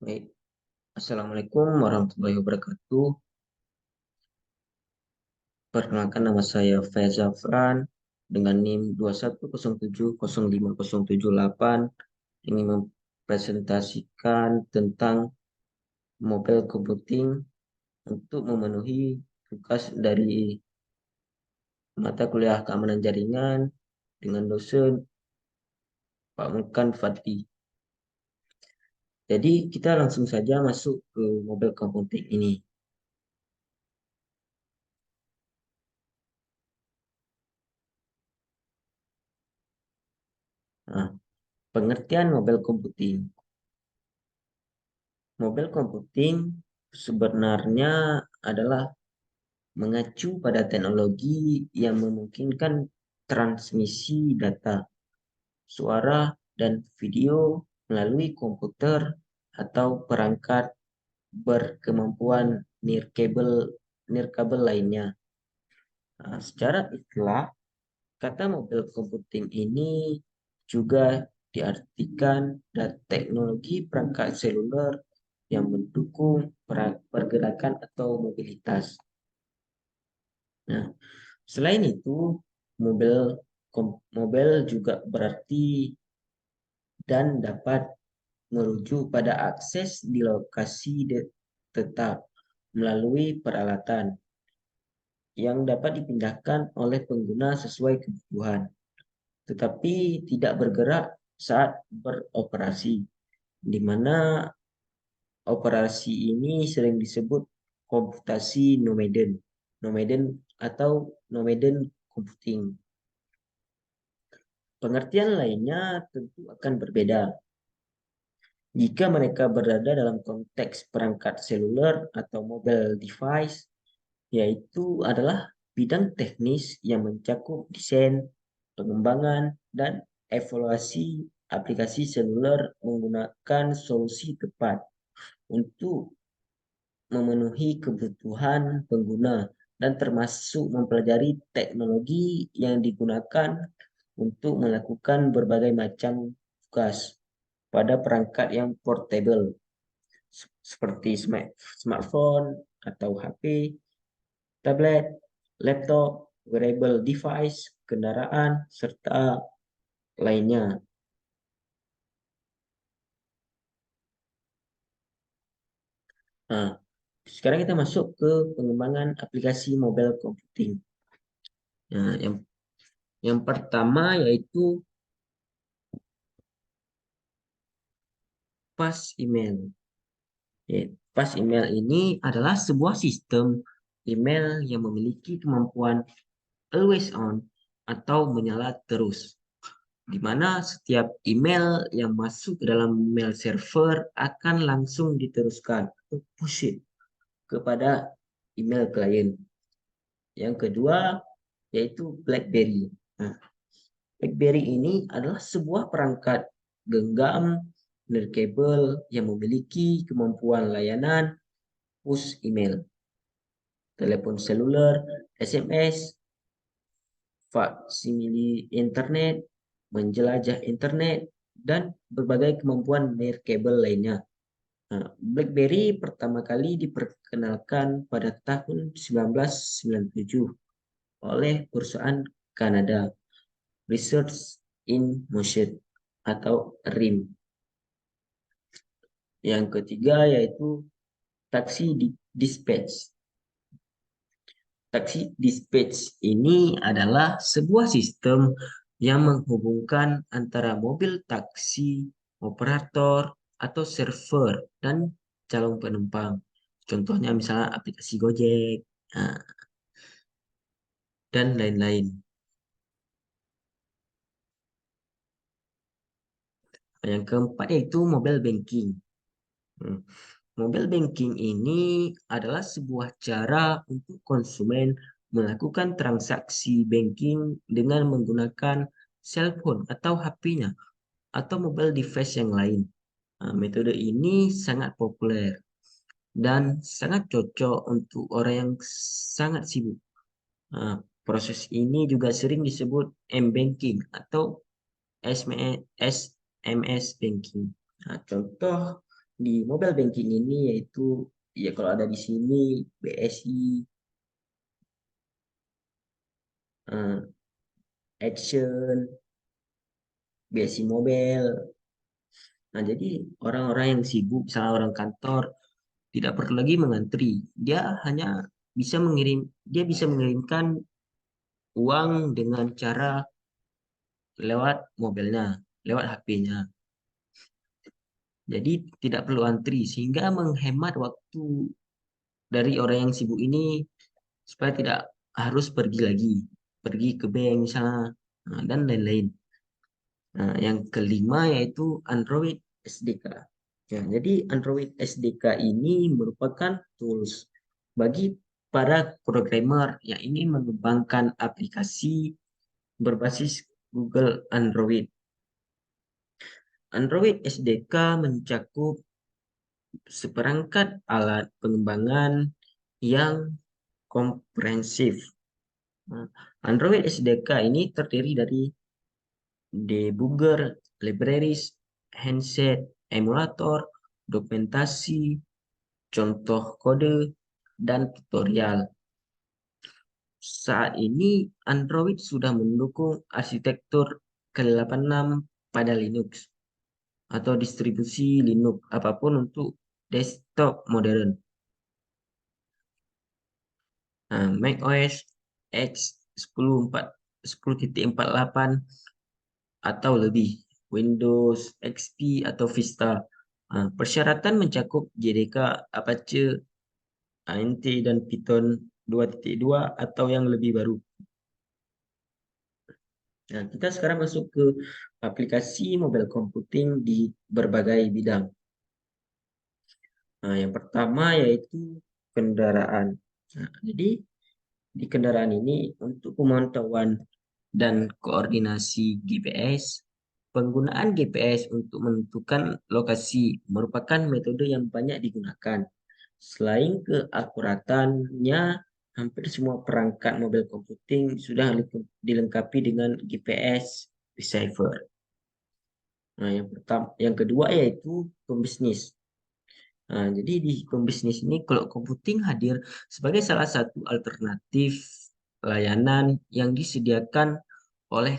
Baik, Assalamualaikum warahmatullahi wabarakatuh. Perkenalkan nama saya Faiz Zafran dengan NIM 21070508 ingin mempresentasikan tentang mobile computing untuk memenuhi tugas dari mata kuliah keamanan jaringan dengan dosen Pak Mukan Fadli. Jadi kita langsung saja masuk ke mobile computing ini. Nah, pengertian mobile computing. Mobile computing sebenarnya adalah mengacu pada teknologi yang memungkinkan transmisi data, suara, dan video melalui komputer atau perangkat berkemampuan nirkabel lainnya. Nah, secara istilah, kata mobile computing ini juga diartikan dan teknologi perangkat seluler yang mendukung pergerakan atau mobilitas. Nah, selain itu, mobile juga berarti dan dapat merujuk pada akses di lokasi tetap melalui peralatan yang dapat dipindahkan oleh pengguna sesuai kebutuhan, tetapi tidak bergerak saat beroperasi, di mana operasi ini sering disebut komputasi nomaden atau nomaden computing. Pengertian lainnya tentu akan berbeda jika mereka berada dalam konteks perangkat seluler atau mobile device, yaitu adalah bidang teknis yang mencakup desain, pengembangan, dan evaluasi aplikasi seluler menggunakan solusi tepat untuk memenuhi kebutuhan pengguna dan termasuk mempelajari teknologi yang digunakan untuk melakukan berbagai macam tugas pada perangkat yang portable seperti smartphone atau HP, tablet, laptop, wearable device, kendaraan, serta lainnya. Nah, sekarang kita masuk ke pengembangan aplikasi mobile computing. Nah, yang pertama yaitu pas email. Ya, pas email ini adalah sebuah sistem email yang memiliki kemampuan always on atau menyala terus, di mana setiap email yang masuk ke dalam mail server akan langsung diteruskan atau push it kepada email klien. Yang kedua yaitu BlackBerry. Nah, BlackBerry ini adalah sebuah perangkat genggam nirkabel yang memiliki kemampuan layanan push email, telepon seluler, SMS, faksimili internet, menjelajah internet, dan berbagai kemampuan nirkabel lainnya. Nah, BlackBerry pertama kali diperkenalkan pada tahun 1997 oleh perusahaan Kanada, Research in Motion atau RIM. Yang ketiga yaitu taksi dispatch. Taksi dispatch ini adalah sebuah sistem yang menghubungkan antara mobil taksi, operator, atau server, dan calon penumpang. Contohnya misalnya aplikasi Gojek, nah, dan lain-lain. Yang keempat yaitu mobile banking. Hmm. Mobile banking ini adalah sebuah cara untuk konsumen melakukan transaksi banking dengan menggunakan cellphone atau HP-nya atau mobile device yang lain. Nah, metode ini sangat populer dan sangat cocok untuk orang yang sangat sibuk. Nah, proses ini juga sering disebut m-banking atau SMS banking. Nah, contoh di mobile banking ini yaitu ya kalau ada di sini BSI, eh, Action, BSI Mobile. Nah, jadi orang-orang yang sibuk, misalnya orang kantor, tidak perlu lagi mengantri. Dia hanya dia bisa mengirimkan uang dengan cara lewat mobilnya, lewat HP-nya. Jadi tidak perlu antri sehingga menghemat waktu dari orang yang sibuk ini supaya tidak harus pergi lagi, pergi ke bank misalnya, dan lain-lain. Nah, yang kelima yaitu Android SDK. Ya, jadi Android SDK ini merupakan tools bagi para programmer yang ingin mengembangkan aplikasi berbasis Google Android. Android SDK mencakup seperangkat alat pengembangan yang komprehensif. Nah, Android SDK ini terdiri dari debugger, libraries, handset, emulator, dokumentasi, contoh kode, dan tutorial. Saat ini Android sudah mendukung arsitektur ke-86 pada Linux atau distribusi Linux apapun untuk desktop modern. Nah, macOS X 10.48 atau lebih, Windows XP atau Vista. Nah, persyaratan mencakup JDK, Apache, ANT, dan Python 2.2 atau yang lebih baru. Nah, kita sekarang masuk ke aplikasi mobile computing di berbagai bidang. Nah, yang pertama yaitu kendaraan. Nah, jadi di kendaraan ini untuk pemantauan dan koordinasi GPS, penggunaan GPS untuk menentukan lokasi merupakan metode yang banyak digunakan. Selain keakuratannya, hampir semua perangkat mobil computing sudah dilengkapi dengan GPS receiver. Nah, yang kedua yaitu pembisnis. Nah, jadi di pembisnis ini cloud computing hadir sebagai salah satu alternatif layanan yang disediakan oleh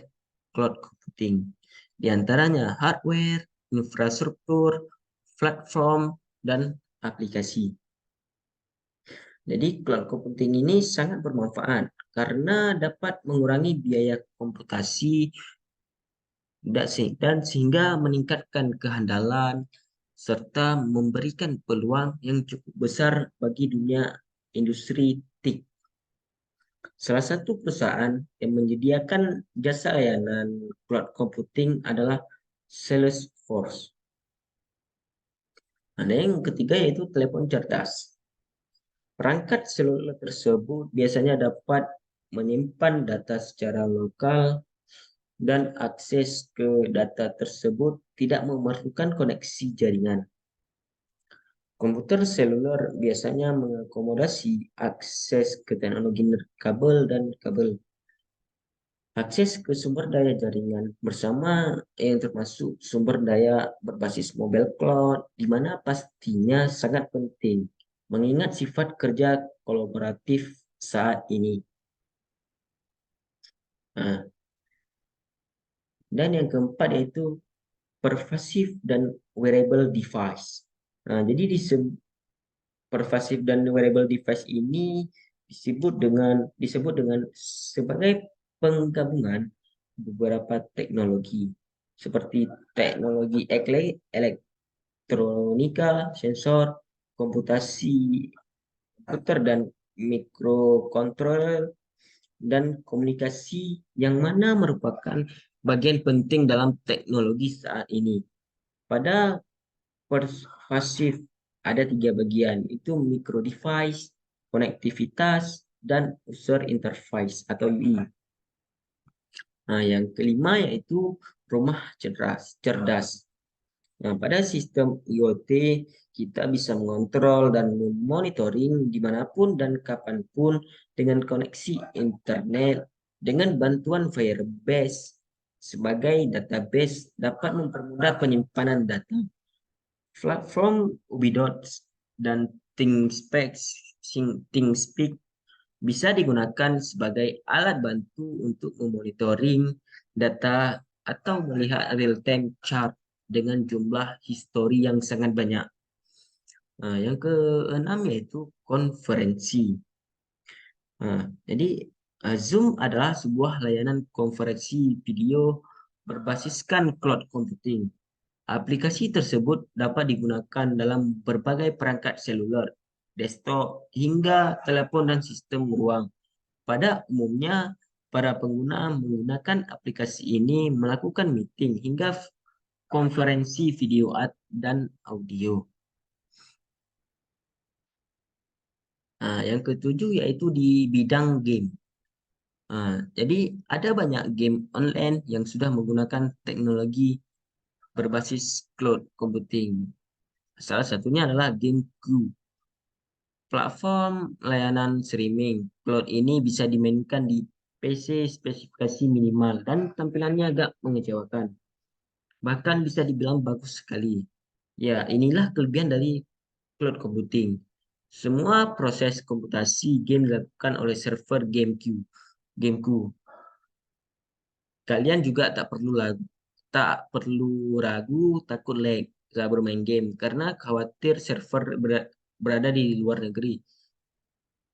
cloud computing. Di antaranya hardware, infrastruktur, platform, dan aplikasi. Jadi cloud computing ini sangat bermanfaat karena dapat mengurangi biaya komputasi dan sehingga meningkatkan kehandalan serta memberikan peluang yang cukup besar bagi dunia industri TIC. Salah satu perusahaan yang menyediakan jasa layanan cloud computing adalah Salesforce. Ada yang ketiga yaitu telepon cerdas. Perangkat seluler tersebut biasanya dapat menyimpan data secara lokal dan akses ke data tersebut tidak memerlukan koneksi jaringan. Komputer seluler biasanya mengakomodasi akses ke teknologi kabel dan kabel. Akses ke sumber daya jaringan bersama yang termasuk sumber daya berbasis mobile cloud, di mana pastinya sangat penting mengingat sifat kerja kolaboratif saat ini. Nah, dan yang keempat yaitu pervasive dan wearable device. Nah, jadi pervasive dan wearable device ini disebut dengan sebagai penggabungan beberapa teknologi seperti teknologi elektronika, sensor, komputasi komputer dan mikrokontroller dan komunikasi yang mana merupakan bagian penting dalam teknologi saat ini. Pada pervasif ada tiga bagian, itu micro device, konektivitas, dan user interface atau UI. Nah, yang kelima yaitu rumah cerdas. Nah, pada sistem IoT, kita bisa mengontrol dan memonitoring dimanapun dan kapanpun dengan koneksi internet dengan bantuan Firebase sebagai database dapat mempermudah penyimpanan data. Platform Ubidots dan ThinkSpeak, ThinkSpeak bisa digunakan sebagai alat bantu untuk memonitoring data atau melihat real-time chart dengan jumlah histori yang sangat banyak. Nah, yang keenam yaitu konferensi. Nah, jadi Zoom adalah sebuah layanan konferensi video berbasiskan cloud computing. Aplikasi tersebut dapat digunakan dalam berbagai perangkat seluler, desktop, hingga telepon dan sistem ruang. Pada umumnya, para pengguna menggunakan aplikasi ini melakukan meeting hingga konferensi video dan audio. Nah, yang ketujuh yaitu di bidang game. Jadi ada banyak game online yang sudah menggunakan teknologi berbasis cloud computing. Salah satunya adalah game Go. Platform layanan streaming cloud ini bisa dimainkan di PC spesifikasi minimal dan tampilannya agak mengecewakan. Bahkan bisa dibilang bagus sekali. Ya, inilah kelebihan dari cloud computing. Semua proses komputasi game dilakukan oleh server GameQ. Kalian juga tak perlu ragu takut lag saat bermain game karena khawatir server berada di luar negeri.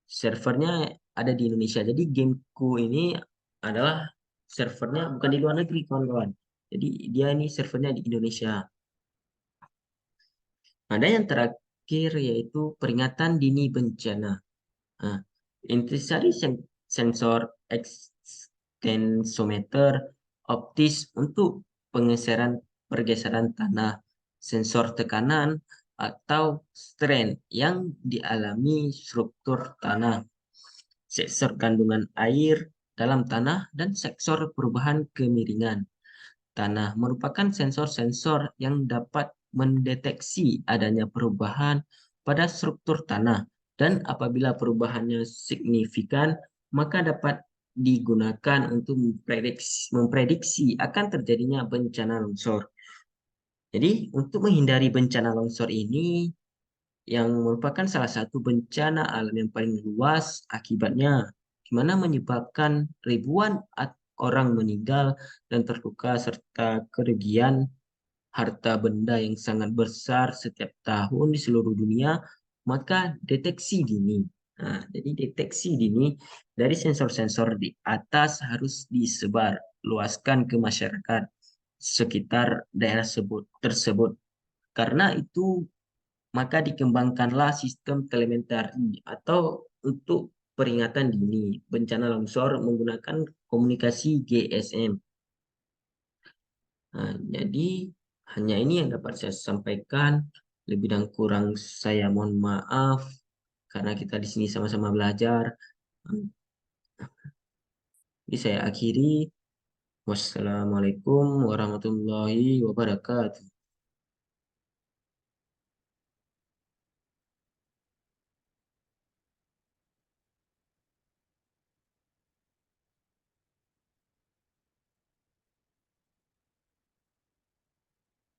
Servernya ada di Indonesia. Jadi gameku ini adalah servernya bukan di luar negeri, kawan-kawan. Jadi dia ini servernya di Indonesia. Ada yang terakhir yaitu peringatan dini bencana. Nah, intisari sensor extensometer optis untuk pergeseran tanah, sensor tekanan atau strain yang dialami struktur tanah, sensor kandungan air dalam tanah, dan sensor perubahan kemiringan. Tanah merupakan sensor-sensor yang dapat mendeteksi adanya perubahan pada struktur tanah dan apabila perubahannya signifikan, maka dapat digunakan untuk memprediksi akan terjadinya bencana longsor. Jadi, untuk menghindari bencana longsor ini, yang merupakan salah satu bencana alam yang paling luas akibatnya, di mana menyebabkan ribuan orang meninggal dan terluka serta kerugian harta benda yang sangat besar setiap tahun di seluruh dunia, maka deteksi dini. Nah, jadi deteksi dini dari sensor-sensor di atas harus disebar, luaskan ke masyarakat sekitar daerah tersebut. Karena itu maka dikembangkanlah sistem telemetri atau untuk peringatan dini bencana longsor menggunakan komunikasi GSM. Nah, jadi hanya ini yang dapat saya sampaikan. Lebih dan kurang saya mohon maaf karena kita di sini sama-sama belajar. Jadi saya akhiri. Wassalamualaikum warahmatullahi wabarakatuh.